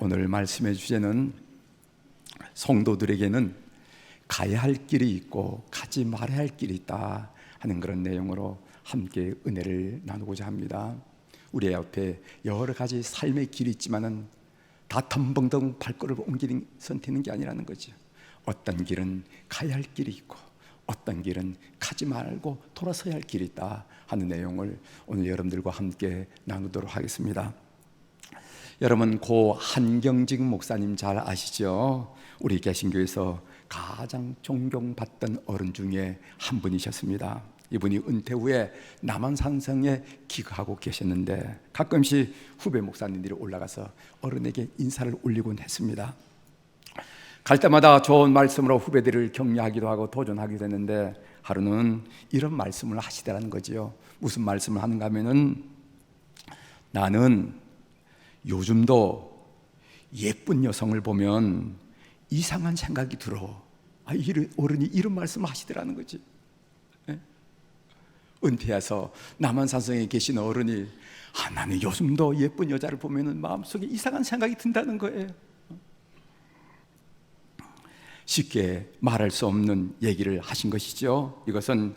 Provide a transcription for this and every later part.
오늘 말씀의 주제는 성도들에게는 가야 할 길이 있고 가지 말아야 할 길이 있다 하는 그런 내용으로 함께 은혜를 나누고자 합니다. 우리 앞에 여러 가지 삶의 길이 있지만은 다 덤벙덩 발걸음을 옮기는 선택하는 게 아니라는 거죠. 어떤 길은 가야 할 길이 있고 어떤 길은 가지 말고 돌아서야 할 길이 있다 하는 내용을 오늘 여러분들과 함께 나누도록 하겠습니다. 여러분, 고 한경직 목사님 잘 아시죠? 우리 개신교에서 가장 존경받던 어른 중에 한 분이셨습니다. 이분이 은퇴 후에 남한산성에 기거하고 계셨는데 가끔씩 후배 목사님들이 올라가서 어른에게 인사를 올리곤 했습니다. 갈 때마다 좋은 말씀으로 후배들을 격려하기도 하고 도전하기도 했는데 하루는 이런 말씀을 하시더라는 거지요. 무슨 말씀을 하는가 하면은, 나는 요즘도 예쁜 여성을 보면 이상한 생각이 들어. 어른이 이런 말씀을 하시더라는 거지. 은퇴해서 남한산성에 계신 어른이 나는 요즘도 예쁜 여자를 보면 마음속에 이상한 생각이 든다는 거예요. 쉽게 말할 수 없는 얘기를 하신 것이죠. 이것은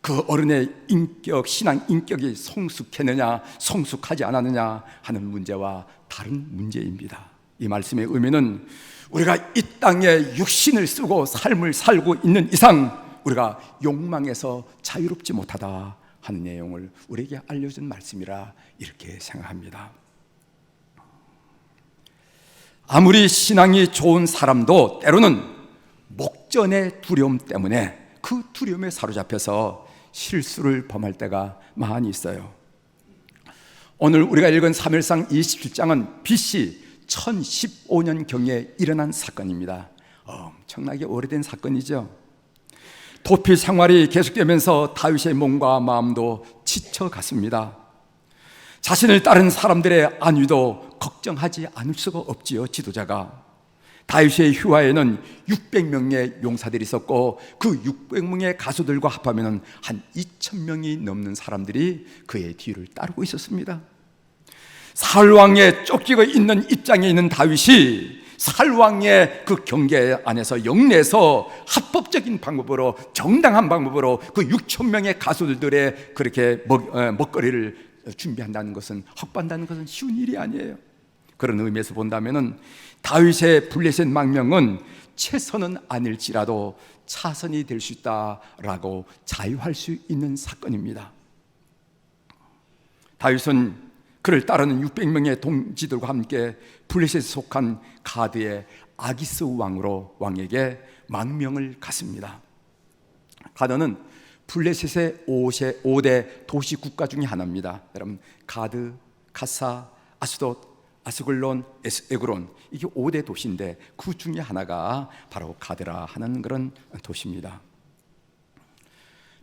그 어른의 인격, 신앙 인격이 성숙했느냐 성숙하지 않았느냐 하는 문제와 다른 문제입니다. 이 말씀의 의미는 우리가 이 땅에 육신을 쓰고 삶을 살고 있는 이상 우리가 욕망에서 자유롭지 못하다 하는 내용을 우리에게 알려준 말씀이라 이렇게 생각합니다. 아무리 신앙이 좋은 사람도 때로는 목전의 두려움 때문에 그 두려움에 사로잡혀서 실수를 범할 때가 많이 있어요. 오늘 우리가 읽은 사무엘상 27장은 BC 1015년경에 일어난 사건입니다. 엄청나게 오래된 사건이죠. 도피 생활이 계속되면서 다윗의 몸과 마음도 지쳐갔습니다. 자신을 따른 사람들의 안위도 걱정하지 않을 수가 없지요. 지도자가 다윗의 휴하에는 600명의 용사들이 있었고 그 600명의 가수들과 합하면 한 2000명이 넘는 사람들이 그의 뒤를 따르고 있었습니다. 사울왕에 쫓기고 있는 입장에 있는 다윗이 사울왕의 그 경계 안에서 영내에서 합법적인 방법으로, 정당한 방법으로 그 6,000명의 가수들의 그렇게 먹거리를 준비한다는 것은, 확보한다는 것은 쉬운 일이 아니에요. 그런 의미에서 본다면은 다윗의 블레셋 망명은 최선은 아닐지라도 차선이 될 수 있다라고 자유할 수 있는 사건입니다. 다윗은 그를 따르는 600명의 동지들과 함께 블레셋에 속한 가드의 아기스 왕에게 망명을 갔습니다. 가드는 블레셋의 5대 도시 국가 중에 하나입니다. 여러분, 가드, 가사, 아스돗, 아스글론, 에그론, 이게 5대 도시인데 그 중에 하나가 바로 가드라 하는 그런 도시입니다.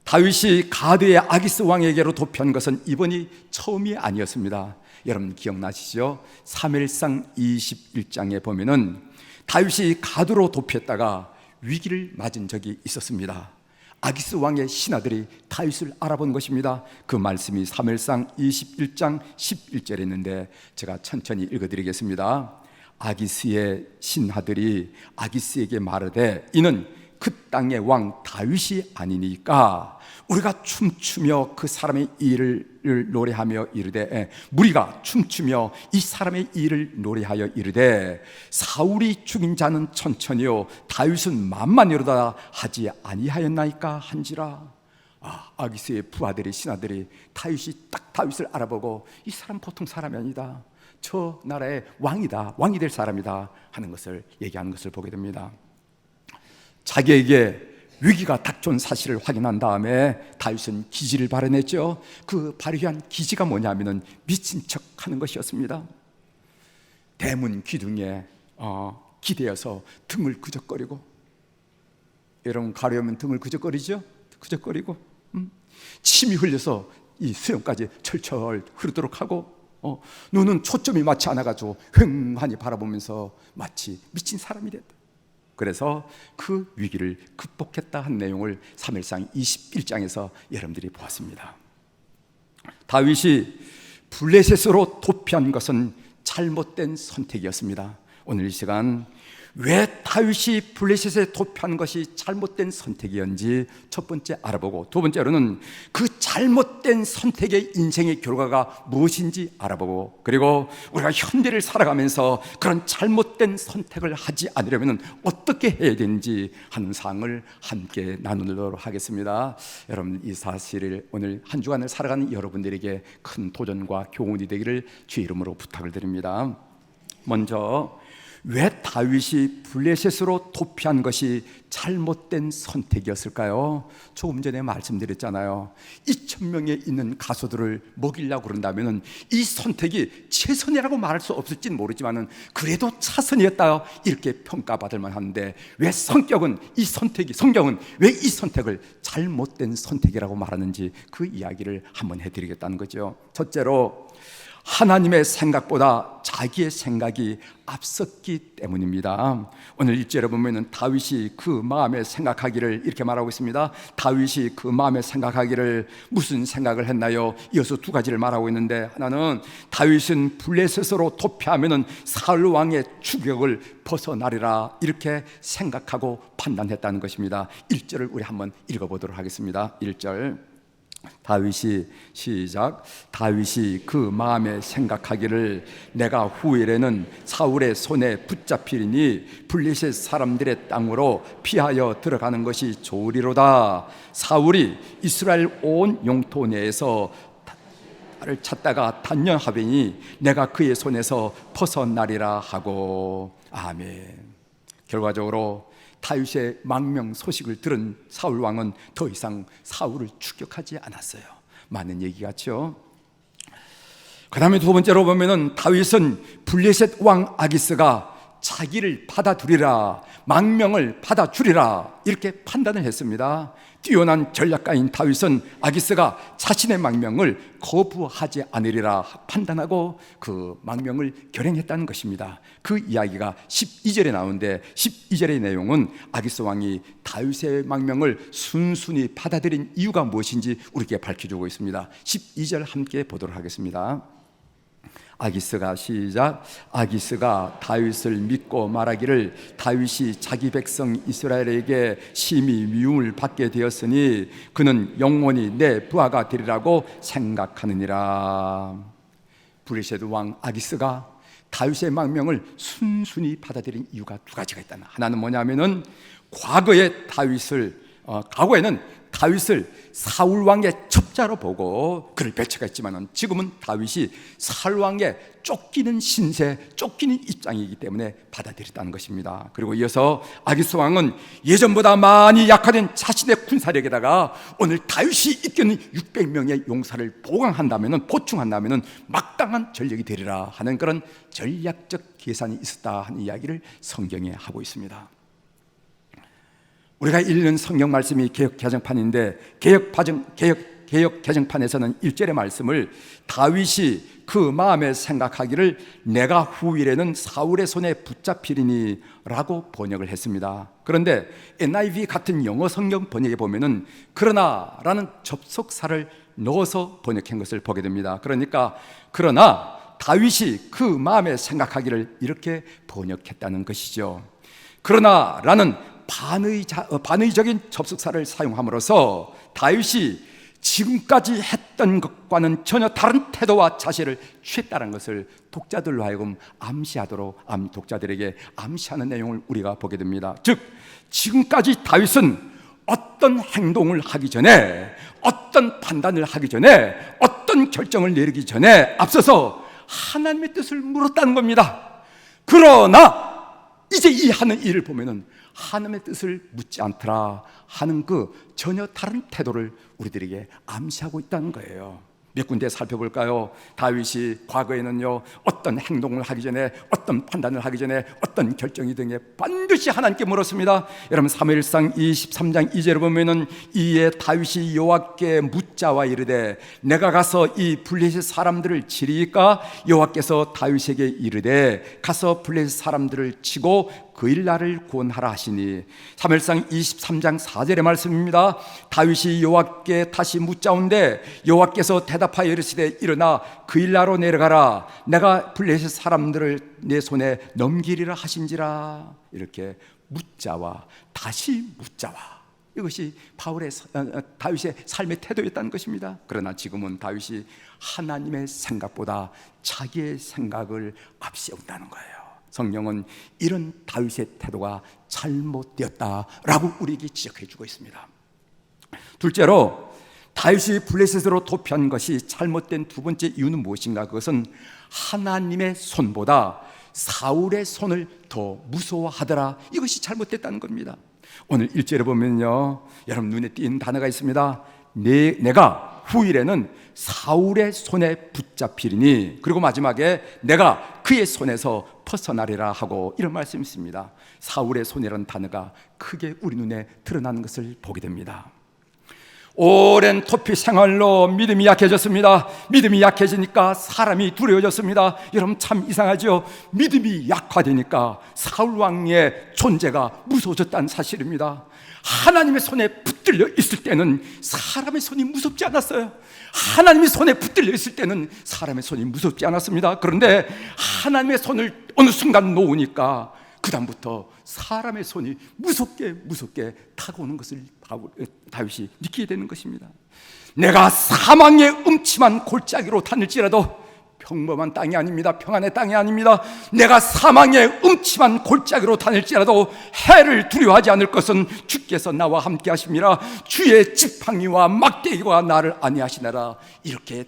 다윗이 가드의 아기스 왕에게로 도피한 것은 이번이 처음이 아니었습니다. 여러분 기억나시죠? 사무엘상 21장에 보면은 다윗이 가드로 도피했다가 위기를 맞은 적이 있었습니다. 아기스 왕의 신하들이 다윗을 알아본 것입니다. 그 말씀이 사무엘상 21장 11절에 있는데 제가 천천히 읽어드리겠습니다. 아기스의 신하들이 아기스에게 말하되 이는 그 땅의 왕 다윗이 아니니까 우리가 춤추며 그 사람의 일을 노래하며 이르되, 무리가 춤추며 이 사람의 일을 노래하여 이르되 사울이 죽인 자는 천천히요 다윗은 만만이로다 하지 아니하였나이까 한지라. 아기스의 부하들이, 신하들이 다윗을 알아보고 이 사람 보통 사람이 아니다, 저 나라의 왕이다, 왕이 될 사람이다 하는 것을 얘기하는 것을 보게 됩니다. 자기에게 위기가 닥쳐온 사실을 확인한 다음에 다윗은 기지를 발휘했죠. 그 발휘한 기지가 뭐냐면은 미친 척 하는 것이었습니다. 대문 기둥에 기대어서 등을 그적거리고, 여러분 가려우면 등을 그적거리죠? 그적거리고 침이 흘려서 이 수염까지 철철 흐르도록 하고, 눈은 초점이 맞지 않아가지고 휑하니 바라보면서 마치 미친 사람이 됐다. 그래서 그 위기를 극복했다 한 내용을 사무엘상 21장에서 여러분들이 보았습니다. 다윗이 블레셋으로 도피한 것은 잘못된 선택이었습니다. 오늘 이 시간 왜 다윗이 블레셋에 도피한 것이 잘못된 선택이었는지 첫 번째 알아보고, 두 번째로는 그 잘못된 선택의 인생의 결과가 무엇인지 알아보고, 그리고 우리가 현대를 살아가면서 그런 잘못된 선택을 하지 않으려면 어떻게 해야 되는지 하는 사항을 함께 나누도록 하겠습니다. 여러분, 이 사실을 오늘 한 주간을 살아가는 여러분들에게 큰 도전과 교훈이 되기를 주의 이름으로 부탁을 드립니다. 먼저 왜 다윗이 블레셋으로 도피한 것이 잘못된 선택이었을까요? 조금 전에 말씀드렸잖아요. 2,000명에 있는 가수들을 먹이려고 그런다면 이 선택이 최선이라고 말할 수 없을지는 모르지만 그래도 차선이었다 이렇게 평가받을 만한데, 왜 성경은 왜 이 선택을 잘못된 선택이라고 말하는지 그 이야기를 한번 해드리겠다는 거죠. 첫째로, 하나님의 생각보다 자기의 생각이 앞섰기 때문입니다. 오늘 1절에 보면 다윗이 그 마음에 생각하기를 이렇게 말하고 있습니다. 다윗이 그 마음에 생각하기를 무슨 생각을 했나요? 이어서 두 가지를 말하고 있는데, 하나는 다윗은 블레셋으로 도피하면 사울 왕의 추격을 벗어나리라 이렇게 생각하고 판단했다는 것입니다. 1절을 우리 한번 읽어보도록 하겠습니다. 1절 다윗이 그 마음에 생각하기를 내가 후일에는 사울의 손에 붙잡히리니 블레셋 사람들의 땅으로 피하여 들어가는 것이 좋으리로다. 사울이 이스라엘 온 영토 내에서 나를 찾다가 단련하더니 내가 그의 손에서 벗어나리라 하고. 아멘. 결과적으로 다윗의 망명 소식을 들은 사울 왕은 더 이상 사울을 추격하지 않았어요. 많은 얘기 같죠. 그 다음에 두 번째로 보면은 다윗은 블레셋 왕 아기스가 자기를 받아들이라, 망명을 받아주리라 이렇게 판단을 했습니다. 뛰어난 전략가인 다윗은 아기스가 자신의 망명을 거부하지 않으리라 판단하고 그 망명을 결행했다는 것입니다. 그 이야기가 12절에 나오는데, 12절의 내용은 아기스 왕이 다윗의 망명을 순순히 받아들인 이유가 무엇인지 우리에게 밝혀주고 있습니다. 12절 함께 보도록 하겠습니다. 아기스가 다윗을 믿고 말하기를 다윗이 자기 백성 이스라엘에게 심히 미움을 받게 되었으니 그는 영원히 내 부하가 되리라고 생각하느니라. 블레셋 왕 아기스가 다윗의 망명을 순순히 받아들인 이유가 두 가지가 있다. 하나는 뭐냐면은 과거에는 다윗을 사울 왕의 첩자로 보고 그를 배척했지만 지금은 다윗이 사울 왕의 쫓기는 신세, 쫓기는 입장이기 때문에 받아들였다는 것입니다. 그리고 이어서 아기스 왕은 예전보다 많이 약화된 자신의 군사력에다가 오늘 다윗이 이끄는 600명의 용사를 보충한다면 막당한 전력이 되리라 하는 그런 전략적 계산이 있었다 하는 이야기를 성경에 하고 있습니다. 우리가 읽는 성경 말씀이 개역 개정판인데, 개역 개정판에서는 1절의 말씀을 다윗이 그 마음에 생각하기를 내가 후일에는 사울의 손에 붙잡히리니 라고 번역을 했습니다. 그런데 NIV 같은 영어 성경 번역에 보면은 그러나 라는 접속사를 넣어서 번역한 것을 보게 됩니다. 그러나 다윗이 그 마음에 생각하기를 이렇게 번역했다는 것이죠. 그러나 라는 반의적인 접속사를 사용함으로써 다윗이 지금까지 했던 것과는 전혀 다른 태도와 자세를 취했다는 것을 독자들로 하여금 독자들에게 암시하는 내용을 우리가 보게 됩니다. 즉, 지금까지 다윗은 어떤 행동을 하기 전에, 어떤 판단을 하기 전에, 어떤 결정을 내리기 전에 앞서서 하나님의 뜻을 물었다는 겁니다. 그러나 이제 이 하는 일을 보면은 하나님의 뜻을 묻지 않더라 하는 그 전혀 다른 태도를 우리들에게 암시하고 있다는 거예요. 몇 군데 살펴볼까요? 다윗이 과거에는요, 어떤 행동을 하기 전에, 어떤 판단을 하기 전에, 어떤 결정이 등에 반드시 듯이 하나님께 물었습니다. 여러분 사무엘상 23장 2절에 보면은 이에 다윗이 여호와께 묻자와 이르되 내가 가서 이 블레셋 사람들을 치리이까? 여호와께서 다윗에게 이르되 가서 블레셋 사람들을 치고 그 일 나를 구원하라 하시니. 사무엘상 23장 4절의 말씀입니다. 다윗이 여호와께 다시 묻자온데 여호와께서 대답하여 이르시되 일어나 그 일 나로 내려가라. 내가 블레셋 사람들을 내 손에 넘기리라 하신지라. 이렇게 묻자와 다시 묻자와, 이것이 다윗의 삶의 태도였다는 것입니다. 그러나 지금은 다윗이 하나님의 생각보다 자기의 생각을 앞세운다는 거예요. 성경은 이런 다윗의 태도가 잘못되었다라고 우리에게 지적해 주고 있습니다. 둘째로 다윗이 블레셋으로 도피한 것이 잘못된 두 번째 이유는 무엇인가? 그것은 하나님의 손보다 사울의 손을 더 무서워하더라. 이것이 잘못됐다는 겁니다. 오늘 1절에 보면요, 여러분 눈에 띄는 단어가 있습니다. 내가 후일에는 사울의 손에 붙잡히리니, 그리고 마지막에 내가 그의 손에서 벗어나리라 하고 이런 말씀이 있습니다. 사울의 손이라는 단어가 크게 우리 눈에 드러나는 것을 보게 됩니다. 오랜 도피 생활로 믿음이 약해졌습니다. 믿음이 약해지니까 사람이 두려워졌습니다. 여러분 참 이상하죠? 믿음이 약화되니까 사울 왕의 존재가 무서워졌다는 사실입니다. 하나님의 손에 붙들려 있을 때는 사람의 손이 무섭지 않았어요. 하나님의 손에 붙들려 있을 때는 사람의 손이 무섭지 않았습니다. 그런데 하나님의 손을 어느 순간 놓으니까 그 다음부터 사람의 손이 무섭게 다가오는 것을 다윗이 느끼게 되는 것입니다. 내가 사망의 음침한 골짜기로 다닐지라도, 평범한 땅이 아닙니다. 평안의 땅이 아닙니다. 내가 사망의 음침한 골짜기로 다닐지라도 해를 두려워하지 않을 것은 주께서 나와 함께 하심이라. 주의 지팡이와 막대기와 나를 안위하시나라. 이렇게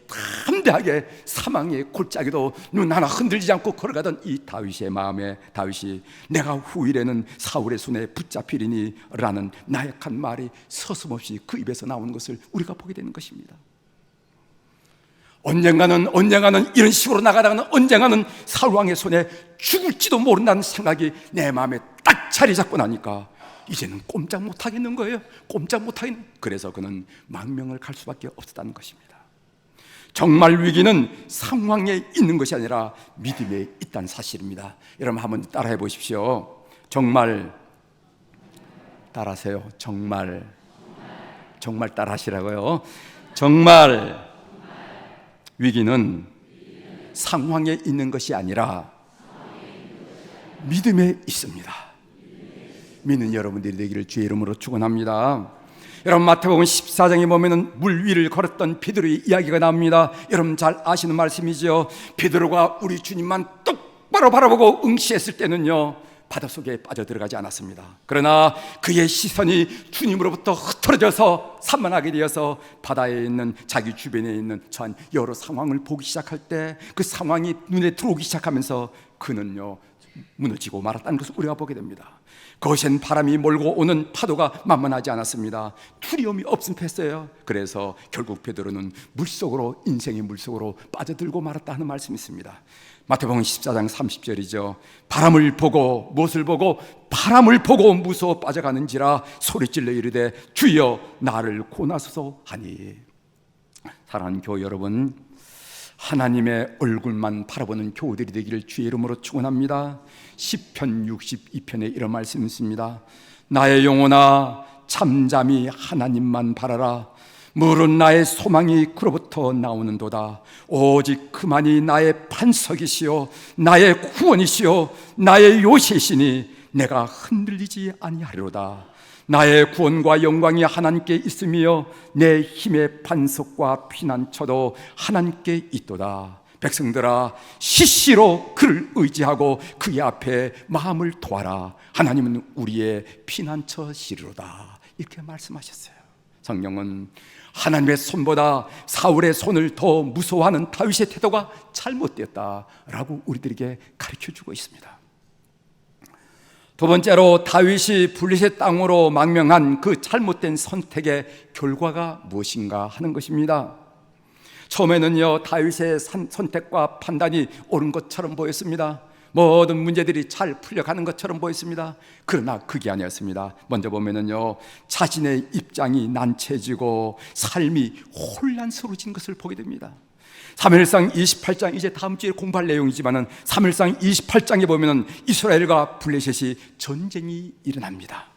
담대하게 사망의 골짜기도 눈 하나 흔들리지 않고 걸어가던 이 다윗의 마음에, 다윗이 내가 후일에는 사울의 손에 붙잡히리니 라는 나약한 말이 서슴없이 그 입에서 나오는 것을 우리가 보게 되는 것입니다. 언젠가는 이런 식으로 나가다가는 언젠가는 사울왕의 손에 죽을지도 모른다는 생각이 내 마음에 딱 자리 잡고 나니까 이제는 꼼짝 못하겠는 거예요. 그래서 그는 망명을 갈 수밖에 없었다는 것입니다. 정말 위기는 상황에 있는 것이 아니라 믿음에 있다는 사실입니다. 여러분 한번 따라해 보십시오. 정말 따라하세요. 정말 따라하시라고요. 정말 위기는 상황에 있는 것이 아니라 믿음에 있습니다. 믿는 여러분들이 되기를 주의 이름으로 축원합니다. 여러분 마태복음 14장에 보면은 물 위를 걸었던 베드로의 이야기가 나옵니다. 여러분 잘 아시는 말씀이죠. 베드로가 우리 주님만 똑바로 바라보고 응시했을 때는요, 바닷속에 빠져들어가지 않았습니다. 그러나 그의 시선이 주님으로부터 흐트러져서 산만하게 되어서 바다에 있는 자기 주변에 있는 전 여러 상황을 보기 시작할 때 그 상황이 눈에 들어오기 시작하면서 그는요 무너지고 말았다는 것을 우리가 보게 됩니다. 거센 바람이 몰고 오는 파도가 만만하지 않았습니다. 두려움이 없음했어요. 그래서 결국 베드로는 인생의 물속으로 빠져들고 말았다 하는 말씀이 있습니다. 마태복음 14장 30절이죠. 바람을 보고 무엇을 보고? 바람을 보고 무서워 빠져가는지라 소리질러 이르되 주여 나를 구원하소서 하니. 사랑하는 교우 여러분, 하나님의 얼굴만 바라보는 교우들이 되기를 주의 이름으로 축원합니다. 시편 62편에 이런 말씀이 있습니다. 나의 영혼아 잠잠히 하나님만 바라라. 물은 나의 소망이 그로부터 나오는도다. 오직 그만이 나의 반석이시요 나의 구원이시요 나의 요새시니 내가 흔들리지 아니하리로다. 나의 구원과 영광이 하나님께 있으며 내 힘의 반석과 피난처도 하나님께 있도다. 백성들아 시시로 그를 의지하고 그의 앞에 마음을 도하라. 하나님은 우리의 피난처시리로다. 이렇게 말씀하셨어요. 성경은 하나님의 손보다 사울의 손을 더 무서워하는 다윗의 태도가 잘못되었다라고 우리들에게 가르쳐주고 있습니다. 두 번째로 다윗이 블레셋 땅으로 망명한 그 잘못된 선택의 결과가 무엇인가 하는 것입니다. 처음에는요 다윗의 선택과 판단이 옳은 것처럼 보였습니다. 모든 문제들이 잘 풀려가는 것처럼 보였습니다. 그러나 그게 아니었습니다. 먼저 보면은요, 자신의 입장이 난처해지고 삶이 혼란스러워진 것을 보게 됩니다. 사무엘상 28장, 이제 다음 주에 공부할 내용이지만은 사무엘상 28장에 보면은 이스라엘과 블레셋이 전쟁이 일어납니다.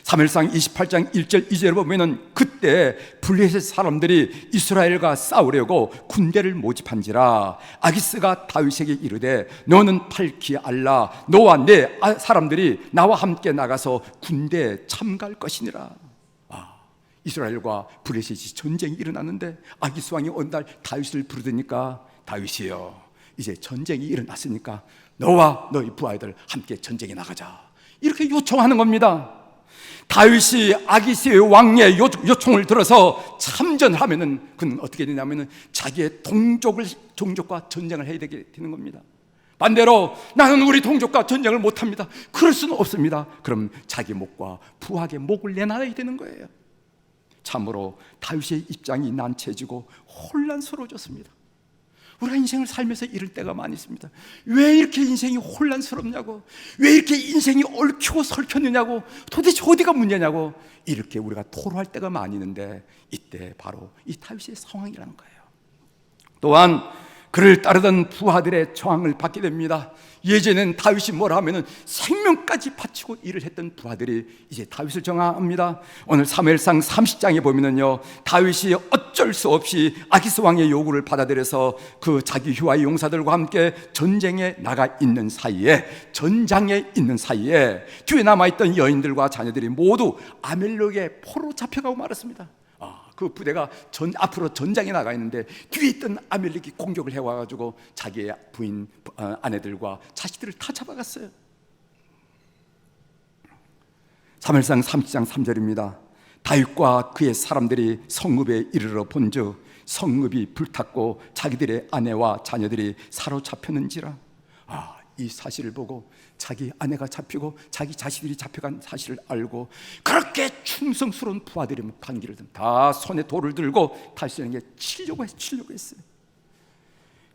사무엘상 28장 1절 2절을 보면은 그때 블레셋 사람들이 이스라엘과 싸우려고 군대를 모집한지라 아기스가 다윗에게 이르되 너는 밝히 알라 너와 내 사람들이 나와 함께 나가서 군대에 참가할 것이니라. 이스라엘과 블레셋이 전쟁이 일어났는데 아기스 왕이 어느 날 다윗을 부르더니까 다윗이여, 이제 전쟁이 일어났으니까 너와 너희 부하들 함께 전쟁에 나가자, 이렇게 요청하는 겁니다. 다윗이 아기스의 왕의 요청을 들어서 참전을 하면은 그는 어떻게 되냐면은 자기의 종족과 전쟁을 해야 되게 되는 겁니다. 반대로 나는 우리 동족과 전쟁을 못합니다, 그럴 수는 없습니다. 그럼 자기 목과 부하의 목을 내놔야 되는 거예요. 참으로 다윗의 입장이 난처해지고 혼란스러워졌습니다. 우리가 인생을 살면서 이럴 때가 많이 있습니다. 왜 이렇게 인생이 혼란스럽냐고, 왜 이렇게 인생이 얽히고 설켰느냐고, 도대체 어디가 문제냐고, 이렇게 우리가 토로할 때가 많이 있는데 이때 바로 이 다윗의 상황이라는 거예요. 또한 그를 따르던 부하들의 저항을 받게 됩니다. 예전에는 다윗이 뭐라 하면은 생명까지 바치고 일을 했던 부하들이 이제 다윗을 저항합니다. 오늘 사무엘상 30장에 보면은요, 다윗이 어쩔 수 없이 아기스 왕의 요구를 받아들여서 그 자기 휴와의 용사들과 함께 전쟁에 나가 있는 사이에, 전장에 있는 사이에 뒤에 남아있던 여인들과 자녀들이 모두 아멜렉의 포로 잡혀가고 말았습니다. 그 부대가 앞으로 전장에 나가 있는데 뒤에 있던 아멜렉이 공격을 해와가지고 자기의 부인, 아내들과 자식들을 다 잡아갔어요. 사무엘상 30장 3절입니다. 다윗과 그의 사람들이 성읍에 이르러 본즉 성읍이 불탔고 자기들의 아내와 자녀들이 사로잡혔는지라. 이 사실을 보고 자기 아내가 잡히고 자기 자식들이 잡혀간 사실을 알고 그렇게 충성스러운 부하들이 관기를 다 손에 돌을 들고 다윗에게 치려고 했어요.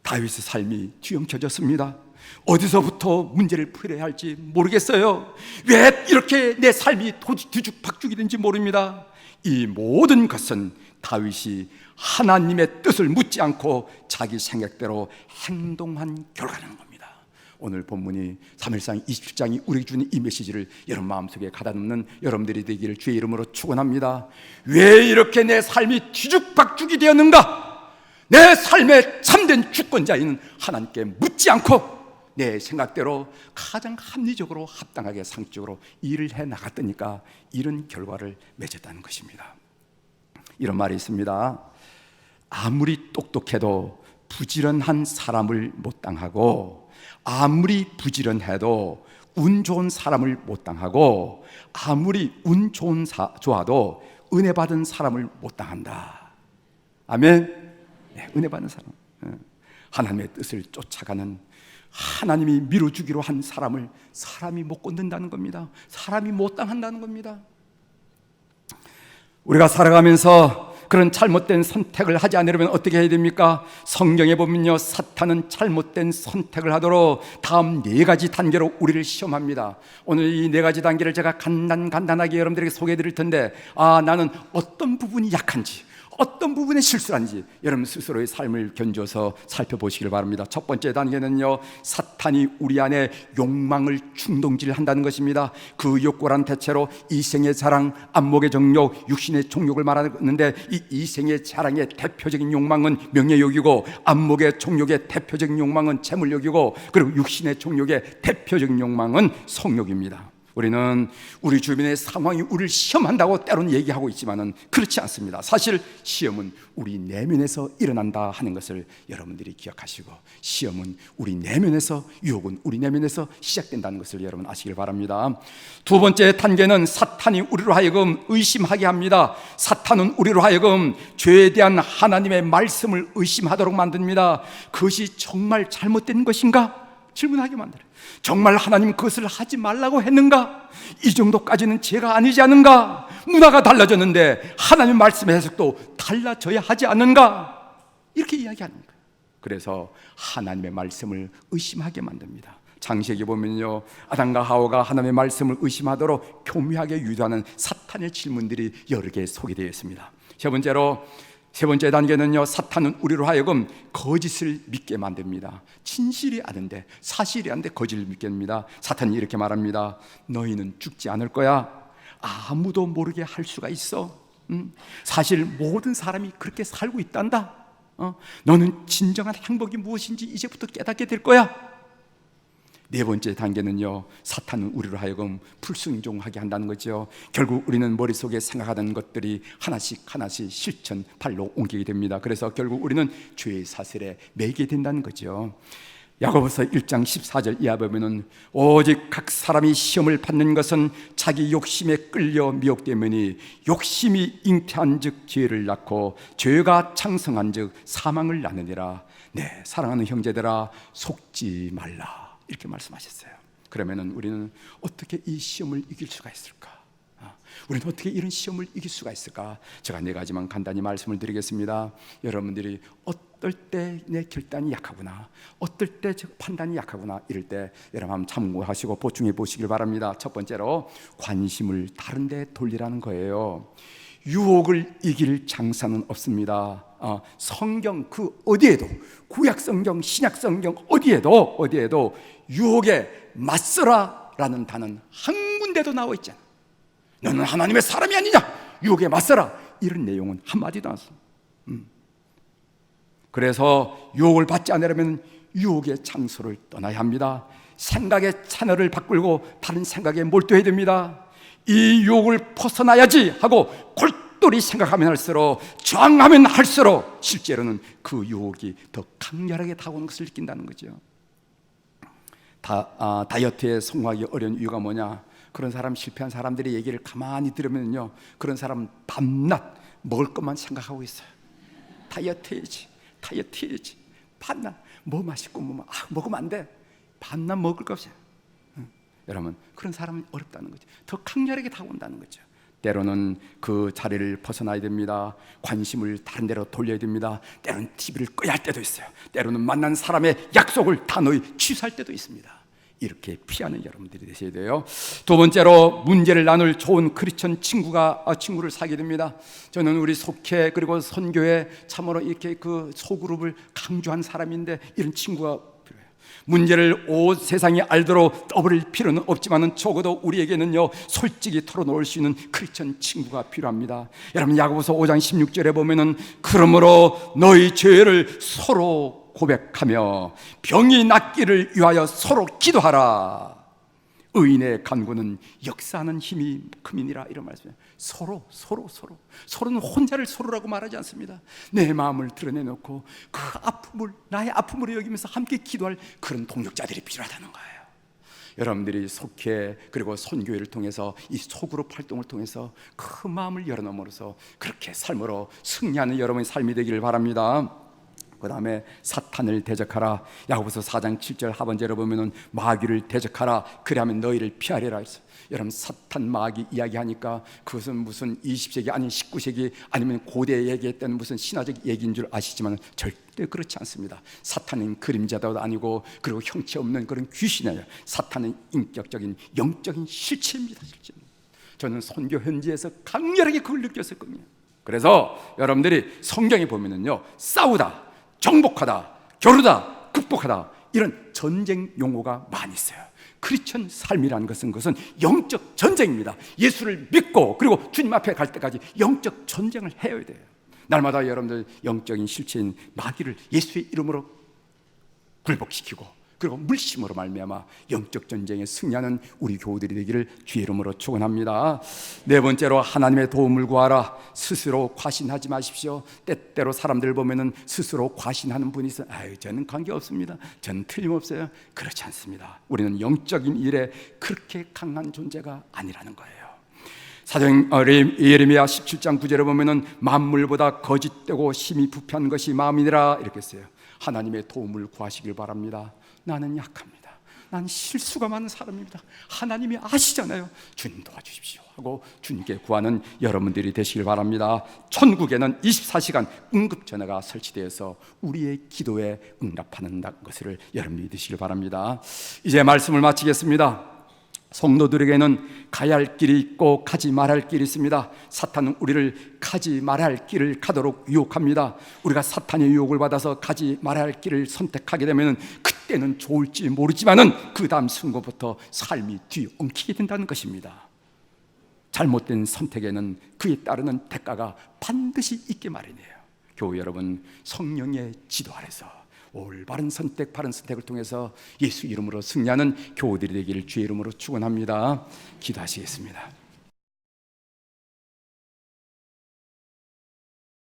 다윗의 삶이 뒤엉켜졌습니다. 어디서부터 문제를 풀어야 할지 모르겠어요. 왜 이렇게 내 삶이 뒤죽박죽이 된지 모릅니다. 이 모든 것은 다윗이 하나님의 뜻을 묻지 않고 자기 생각대로 행동한 결과라는 겁니다. 오늘 본문이 사무엘상 27장이 우리에게 주는 이 메시지를 여러분 마음속에 가다놓는 여러분들이 되기를 주의 이름으로 축원합니다. 왜 이렇게 내 삶이 뒤죽박죽이 되었는가? 내 삶의 참된 주권자인 하나님께 묻지 않고 내 생각대로 가장 합리적으로 합당하게 상식적으로 일을 해나갔더니까 이런 결과를 맺었다는 것입니다. 이런 말이 있습니다. 아무리 똑똑해도 부지런한 사람을 못 당하고, 아무리 부지런해도 운 좋은 사람을 못 당하고, 아무리 운 좋아도 은혜 받은 사람을 못 당한다. 아멘. 네, 은혜 받는 사람, 하나님의 뜻을 쫓아가는, 하나님이 밀어주기로 한 사람을 사람이 못 건든다는 겁니다. 사람이 못 당한다는 겁니다. 우리가 살아가면서 그런 잘못된 선택을 하지 않으려면 어떻게 해야 됩니까? 성경에 보면요, 사탄은 잘못된 선택을 하도록 다음 4가지 단계로 우리를 시험합니다. 오늘 이 4가지 단계를 제가 간단하게 여러분들에게 소개해 드릴 텐데, 나는 어떤 부분이 약한지, 어떤 부분에 실수한지 여러분 스스로의 삶을 견주어서 살펴보시길 바랍니다. 첫 번째 단계는요, 사탄이 우리 안에 욕망을 충동질한다는 것입니다. 그 욕구란 대체로 이생의 자랑, 안목의 정욕, 육신의 정욕을 말하는데, 이 이생의 자랑의 대표적인 욕망은 명예욕이고, 안목의 정욕의 대표적인 욕망은 재물욕이고, 그리고 육신의 정욕의 대표적인 욕망은 성욕입니다. 우리는 우리 주변의 상황이 우리를 시험한다고 때로는 얘기하고 있지만은 그렇지 않습니다. 사실 시험은 우리 내면에서 일어난다 하는 것을 여러분들이 기억하시고, 시험은 우리 내면에서, 유혹은 우리 내면에서 시작된다는 것을 여러분 아시길 바랍니다. 두 번째 단계는 사탄이 우리로 하여금 의심하게 합니다. 사탄은 우리로 하여금 죄에 대한 하나님의 말씀을 의심하도록 만듭니다. 그것이 정말 잘못된 것인가? 질문하게 만들어요. 정말 하나님 그것을 하지 말라고 했는가? 이 정도까지는 죄가 아니지 않은가? 문화가 달라졌는데 하나님 말씀의 해석도 달라져야 하지 않는가? 이렇게 이야기하는 거예요. 그래서 하나님의 말씀을 의심하게 만듭니다. 창세기 보면요, 아담과 하와가 하나님의 말씀을 의심하도록 교묘하게 유도하는 사탄의 질문들이 여러 개 소개되어 있습니다. 세 번째 단계는요, 사탄은 우리로 하여금 거짓을 믿게 만듭니다. 진실이 아닌데, 사실이 아닌데 거짓을 믿게 합니다. 사탄이 이렇게 말합니다. 너희는 죽지 않을 거야. 아무도 모르게 할 수가 있어. 사실 모든 사람이 그렇게 살고 있단다. 너는 진정한 행복이 무엇인지 이제부터 깨닫게 될 거야. 네 번째 단계는요, 사탄은 우리로 하여금 불순종하게 한다는 거죠. 결국 우리는 머릿속에 생각하던 것들이 하나씩 실천 발로 옮기게 됩니다. 그래서 결국 우리는 죄의 사슬에 매게 된다는 거죠. 야고보서 1장 14절 이하 보면은 오직 각 사람이 시험을 받는 것은 자기 욕심에 끌려 미혹되매니 욕심이 잉태한즉 죄를 낳고 죄가 창성한즉 사망을 낳느니라. 네, 사랑하는 형제들아, 속지 말라, 이렇게 말씀하셨어요. 그러면은 우리는 어떻게 이 시험을 이길 수가 있을까? 우리는 어떻게 이런 시험을 이길 수가 있을까? 제가 네 가지만 간단히 말씀을 드리겠습니다. 여러분들이 어떨 때 내 결단이 약하구나, 어떨 때 판단이 약하구나, 이럴 때 여러분 한번 참고하시고 보충해 보시길 바랍니다. 첫 번째로 관심을 다른 데 돌리라는 거예요. 유혹을 이길 장사는 없습니다. 성경 그 어디에도, 구약 성경, 신약 성경 어디에도 유혹에 맞서라라는 단어는 한 군데도 나와 있잖아. 너는 하나님의 사람이 아니냐, 유혹에 맞서라, 이런 내용은 한마디도 안 써. 그래서 유혹을 받지 않으려면 유혹의 장소를 떠나야 합니다. 생각의 채널을 바꾸고 다른 생각에 몰두해야 됩니다. 이 유혹을 벗어나야지 하고 골똘히 생각하면 할수록, 저항하면 할수록 실제로는 그 유혹이 더 강렬하게 다가오는 것을 느낀다는 거죠. 다이어트에 성공하기 어려운 이유가 뭐냐? 그런 사람, 실패한 사람들의 얘기를 가만히 들으면요, 그런 사람은 밤낮 먹을 것만 생각하고 있어요. 다이어트 해야지. 밤낮 뭐 맛있고 먹으면 안 돼. 밤낮 먹을 거 없어요. 여러분, 그런 사람은 어렵다는 거죠. 더 강렬하게 다가온다는 거죠. 때로는 그 자리를 벗어나야 됩니다. 관심을 다른 데로 돌려야 됩니다. 때로는 TV를 꺼야 할 때도 있어요. 때로는 만난 사람의 약속을 단호히 취소할 때도 있습니다. 이렇게 피하는 여러분들이 되셔야 돼요. 두 번째로, 문제를 나눌 좋은 크리스천 친구를 사게 됩니다. 저는 우리 속회 그리고 선교회 참으로 이렇게 그 소그룹을 강조한 사람인데, 이런 친구가 필요해요. 문제를 온 세상이 알도록 떠버릴 필요는 없지만 적어도 우리에게는요, 솔직히 털어놓을 수 있는 크리스천 친구가 필요합니다. 여러분, 야고보서 5장 16절에 보면은 그러므로 너희 죄를 서로 고백하며 병이 낫기를 위하여 서로 기도하라. 의인의 간구는 역사하는 힘이 크니라, 이런 말씀이에요. 서로는 혼자를 서로라고 말하지 않습니다. 내 마음을 드러내놓고 그 아픔을 나의 아픔으로 여기면서 함께 기도할 그런 동력자들이 필요하다는 거예요. 여러분들이 속회 그리고 선교회를 통해서, 이 소그룹 활동을 통해서 그 마음을 열어놓음으로써 그렇게 삶으로 승리하는 여러분의 삶이 되기를 바랍니다. 그 다음에 사탄을 대적하라. 야고보서 4장 7절 하반절에 보면은 마귀를 대적하라. 그리하면 너희를 피하리라 했어. 여러분, 사탄 마귀 이야기하니까 그것은 무슨 20세기 아닌 19세기 아니면 고대에 얘기했던 무슨 신화적 얘기인 줄 아시지만 절대 그렇지 않습니다. 사탄은 그림자도 아니고 그리고 형체 없는 그런 귀신이에요. 사탄은 인격적인 영적인 실체입니다. 실제. 저는 선교 현지에서 강렬하게 그걸 느꼈었거든요. 그래서 여러분들이 성경에 보면은요, 싸우다, 정복하다, 겨루다, 극복하다, 이런 전쟁 용어가 많이 있어요. 크리스천 삶이라는 것은 영적 전쟁입니다. 예수를 믿고 그리고 주님 앞에 갈 때까지 영적 전쟁을 해야 돼요. 날마다 여러분들 영적인 실체인 마귀를 예수의 이름으로 굴복시키고 그리고 물심으로 말미암아 영적 전쟁에 승리하는 우리 교우들이 되기를 주의 이름으로 축원합니다. 네 번째로, 하나님의 도움을 구하라. 스스로 과신하지 마십시오. 때때로 사람들 보면은 스스로 과신하는 분이 있어요. 저는 관계없습니다, 저는 틀림없어요. 그렇지 않습니다. 우리는 영적인 일에 그렇게 강한 존재가 아니라는 거예요. 사도행 예레미야 17장 9절에 보면은 만물보다 거짓되고 심히 부패한 것이 마음이니라, 이렇게 써요. 하나님의 도움을 구하시길 바랍니다. 나는 약합니다. 난 실수가 많은 사람입니다. 하나님이 아시잖아요. 주님 도와주십시오 하고 주님께 구하는 여러분들이 되시길 바랍니다. 천국에는 24시간 응급전화가 설치되어서 우리의 기도에 응답하는 것을 여러분이 믿으시길 바랍니다. 이제 말씀을 마치겠습니다. 성도들에게는 가야 할 길이 있고 가지 말아야 할 길이 있습니다. 사탄은 우리를 가지 말아야 할 길을 가도록 유혹합니다. 우리가 사탄의 유혹을 받아서 가지 말아야 할 길을 선택하게 되면 그때는 좋을지 모르지만은 그 다음 순간부터 삶이 뒤엉키게 된다는 것입니다. 잘못된 선택에는 그에 따르는 대가가 반드시 있게 마련이에요. 교회 여러분, 성령의 지도 아래서 올바른 선택, 바른 선택을 통해서 예수 이름으로 승리하는 교우들이 되기를 주의 이름으로 축원합니다. 기도하시겠습니다.